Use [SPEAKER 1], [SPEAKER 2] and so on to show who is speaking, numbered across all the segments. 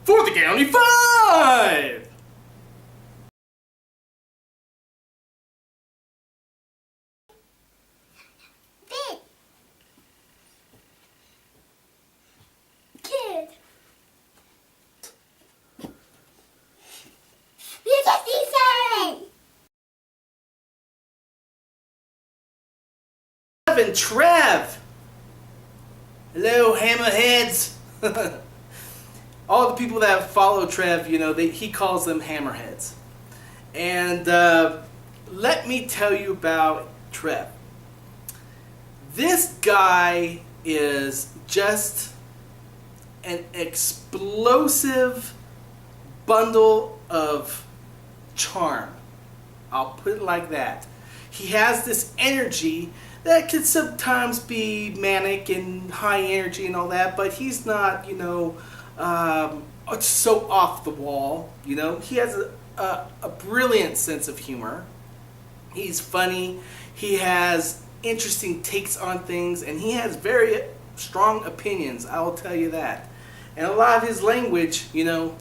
[SPEAKER 1] for the Goundy 5!
[SPEAKER 2] Kid. You just see Saturday.
[SPEAKER 1] And Trev! Hello, hammerheads! All the people that follow Trev, you know, he calls them hammerheads. And let me tell you about Trev. This guy is just an explosive bundle of charm. I'll put it like that. He has this energy that could sometimes be manic and high energy and all that, but he's not, you know, so off the wall. You know, he has a brilliant sense of humor. He's funny. He has interesting takes on things, and he has very strong opinions. I will tell you that. And a lot of his language, you know,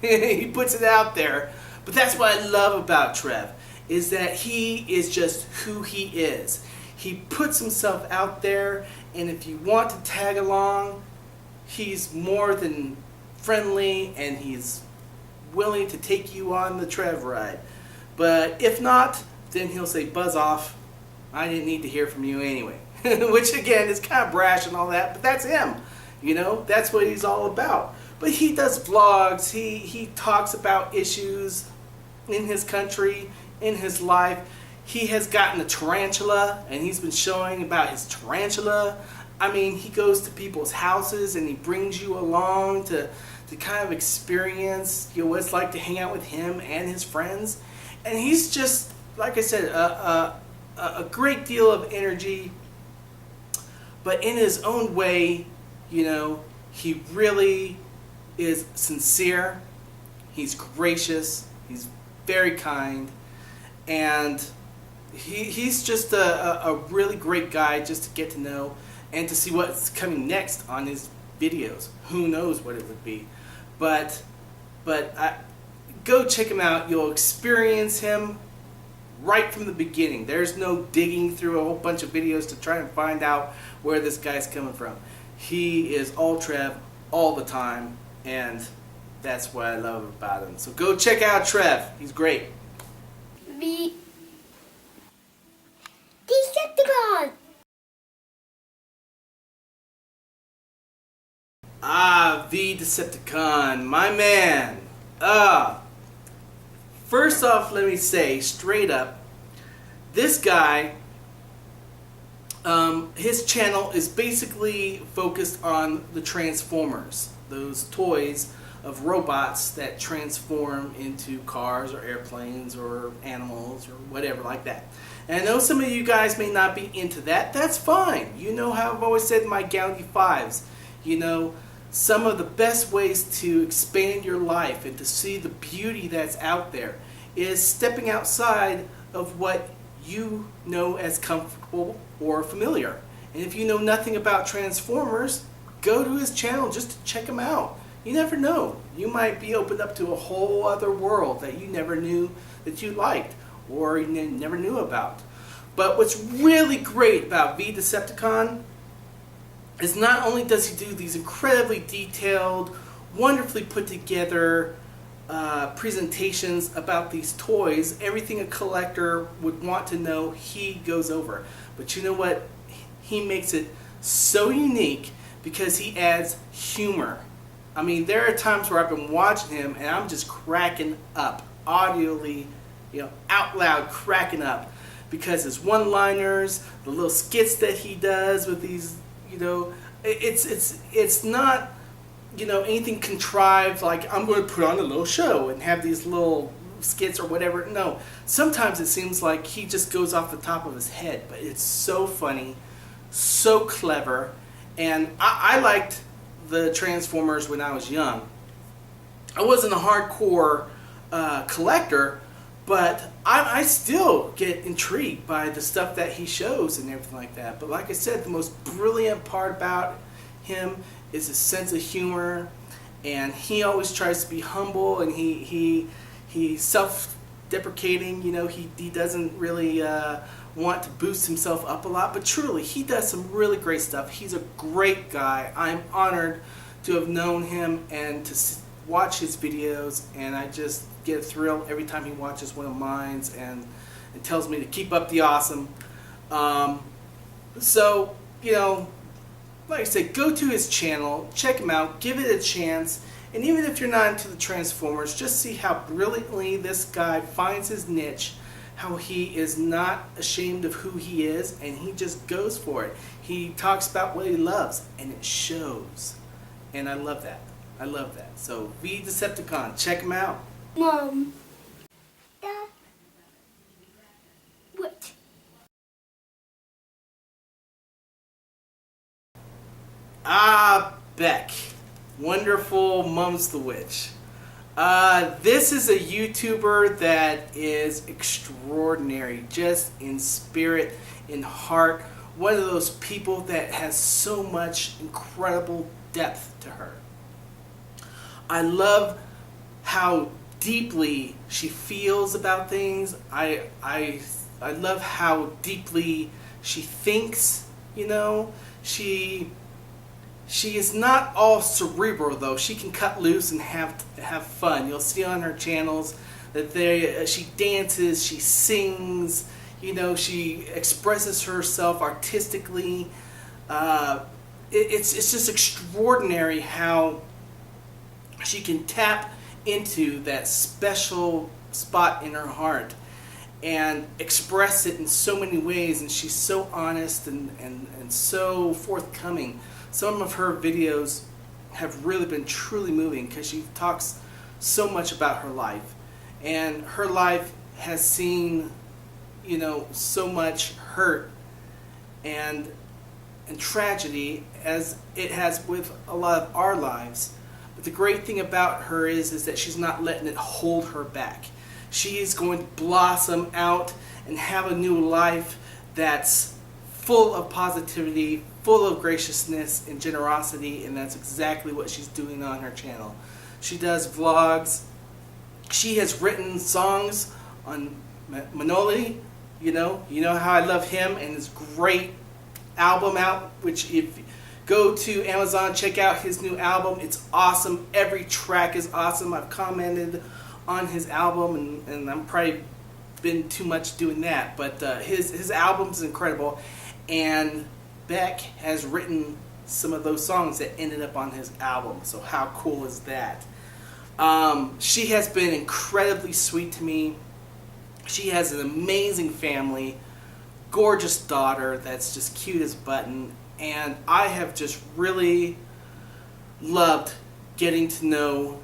[SPEAKER 1] he puts it out there. But that's what I love about Trev, is that he is just who he is. He puts himself out there, and if you want to tag along, he's more than friendly, and he's willing to take you on the Trev ride. But if not, then he'll say, buzz off. I didn't need to hear from you anyway. Which again is kind of brash and all that, but that's him. You know, that's what he's all about. But he does vlogs, he talks about issues in his country, in his life. He has gotten a tarantula, and he's been showing about his tarantula. I mean, he goes to people's houses, and he brings you along to kind of experience, you know, what it's like to hang out with him and his friends. And he's just, like I said, a great deal of energy, but in his own way. You know, he really is sincere. He's gracious. He's very kind, and he's just a really great guy just to get to know and to see what's coming next on his videos. Who knows what it would be, but go check him out. You'll experience him right from the beginning. There's no digging through a whole bunch of videos to try and find out where this guy's coming from. He is all Trev all the time, and that's what I love about him. So go check out Trev. He's great.
[SPEAKER 2] The Decepticon.
[SPEAKER 1] The Decepticon, my man. First off, let me say straight up, this guy, his channel is basically focused on the Transformers, those toys of robots that transform into cars or airplanes or animals or whatever like that. And I know some of you guys may not be into that. That's fine. You know how I've always said in my Goundy 5s, you know, some of the best ways to expand your life and to see the beauty that's out there is stepping outside of what you know as comfortable or familiar. And if you know nothing about Transformers, go to his channel just to check him out. You never know. You might be opened up to a whole other world that you never knew that you liked or you never knew about. But what's really great about V Decepticon is not only does he do these incredibly detailed, wonderfully put together presentations about these toys, everything a collector would want to know, he goes over. But you know what? He makes it so unique because he adds humor. I mean, there are times where I've been watching him and I'm just cracking up, audibly, you know, out loud cracking up, because his one-liners, the little skits that he does with these, you know, it's not, you know, anything contrived like I'm going to put on a little show and have these little skits or whatever. No, sometimes it seems like he just goes off the top of his head, but it's so funny, so clever. And I liked the Transformers when I was young. I wasn't a hardcore collector, but I still get intrigued by the stuff that he shows and everything like that. But like I said, the most brilliant part about him is his sense of humor and he always tries to be humble, and he's self-deprecating. You know, he doesn't really want to boost himself up a lot, but truly, he does some really great stuff. He's a great guy. I'm honored to have known him and to watch his videos, and I just get a thrill every time he watches one of mine, and it tells me to keep up the awesome. So, you know, like I said, go to his channel, check him out, give it a chance, and even if you're not into the Transformers, just see how brilliantly this guy finds his niche, how he is not ashamed of who he is, and he just goes for it. He talks about what he loves, and it shows. And I love that. I love that. So, V Decepticon, check him out.
[SPEAKER 2] Mom. Dad. What?
[SPEAKER 1] Beck. Wonderful Mums the Witch. This is a YouTuber that is extraordinary, just in spirit, in heart. One of those people that has so much incredible depth to her. I love how deeply she feels about things. I love how deeply she thinks, you know. She is not all cerebral, though. She can cut loose and have fun. You'll see on her channels that she dances, she sings, you know, she expresses herself artistically. It's just extraordinary how she can tap into that special spot in her heart and express it in so many ways, and she's so honest and so forthcoming. Some of her videos have really been truly moving because she talks so much about her life, and her life has seen, you know, so much hurt and tragedy as it has with a lot of our lives. But the great thing about her is that she's not letting it hold her back. She is going to blossom out and have a new life that's full of positivity, full of graciousness and generosity, and that's exactly what she's doing on her channel. She does vlogs. She has written songs on Manoli. You know how I love him and his great album out, which if you go to Amazon, check out his new album. It's awesome. Every track is awesome. I've commented on his album, and I'm probably been too much doing that, but his album's incredible, and Beck has written some of those songs that ended up on his album. So how cool is that? She has been incredibly sweet to me. She has an amazing family, gorgeous daughter that's just cute as a button, and I have just really loved getting to know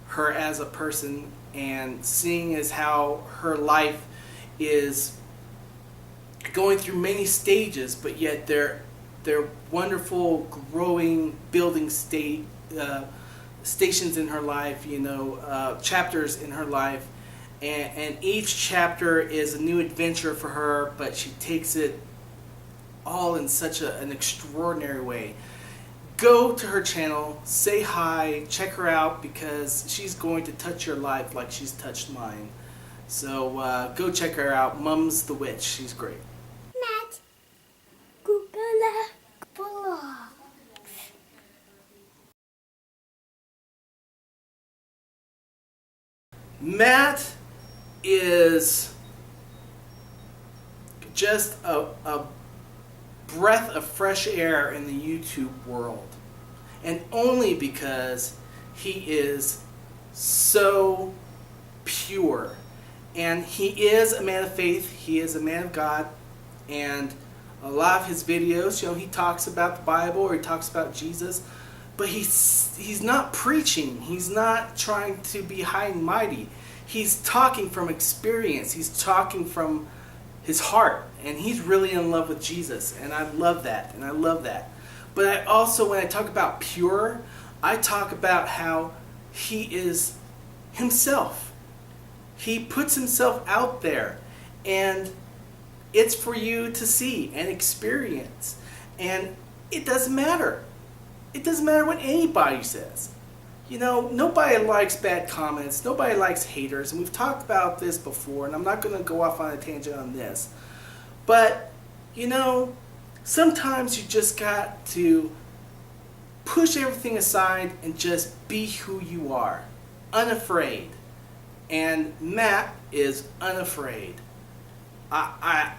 [SPEAKER 1] her as a person and seeing as how her life is going through many stages, but yet they're wonderful, growing, building stations in her life, you know, chapters in her life, and each chapter is a new adventure for her, but she takes it all in such an extraordinary way. Go to her channel, say hi, check her out, because she's going to touch your life like she's touched mine. So go check her out. Mums the Witch. She's great.
[SPEAKER 2] Matt. Googler. Vlogs.
[SPEAKER 1] Matt is just a breath of fresh air in the YouTube world, and only because he is so pure, and he is a man of faith, he is a man of God, and a lot of his videos, you know, he talks about the Bible or he talks about Jesus, but he's not preaching, he's not trying to be high and mighty, he's talking from experience, he's talking from his heart, and he's really in love with Jesus, and I love that, and I love that. But I also, when I talk about pure, I talk about how he is himself. He puts himself out there, and it's for you to see and experience, and it doesn't matter. It doesn't matter what anybody says. you know, nobody likes bad comments. Nobody likes haters. And we've talked about this before, and I'm not going to go off on a tangent on this. But, you know, sometimes you just got to push everything aside and just be who you are. Unafraid. And Matt is unafraid. I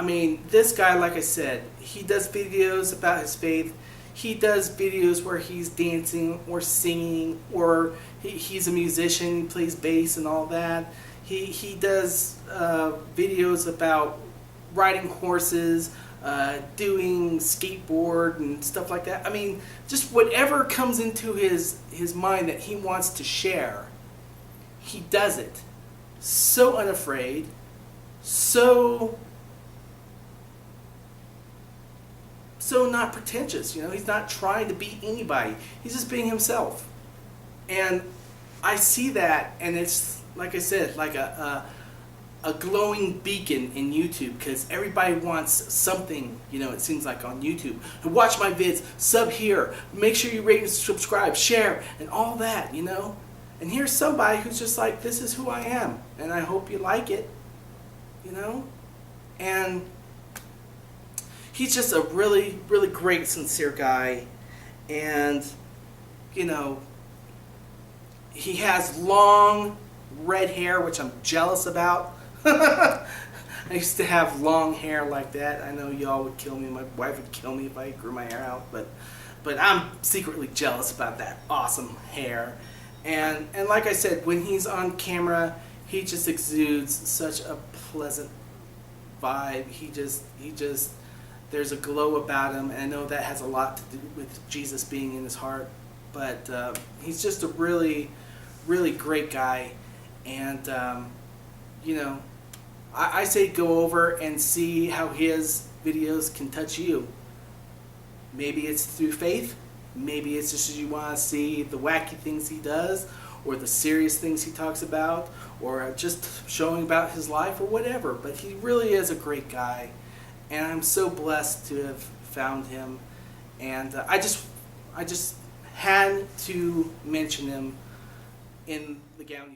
[SPEAKER 1] mean, this guy, like I said, he does videos about his faith. He does videos where he's dancing or singing, or he's a musician, he plays bass and all that. He does videos about riding horses, doing skateboard and stuff like that. I mean, just whatever comes into his mind that he wants to share, he does it. So unafraid, so not pretentious, you know. He's not trying to be anybody. He's just being himself. And I see that, and it's, like I said, like a glowing beacon in YouTube, because everybody wants something, you know, it seems like on YouTube. Watch my vids, sub here, make sure you rate and subscribe, share, and all that, you know. And here's somebody who's just like, this is who I am, and I hope you like it, you know. And he's just a really, really great, sincere guy. And, you know, he has long red hair, which I'm jealous about. I used to have long hair like that. I know y'all would kill me. My wife would kill me if I grew my hair out. But I'm secretly jealous about that awesome hair. And like I said, when he's on camera, he just exudes such a pleasant vibe. He just there's a glow about him, and I know that has a lot to do with Jesus being in his heart. But he's just a really, really great guy. And, you know, I say go over and see how his videos can touch you. Maybe it's through faith. Maybe it's just you want to see the wacky things he does, or the serious things he talks about, or just showing about his life, or whatever. But he really is a great guy. And I'm so blessed to have found him. And I just had to mention him in the Goundy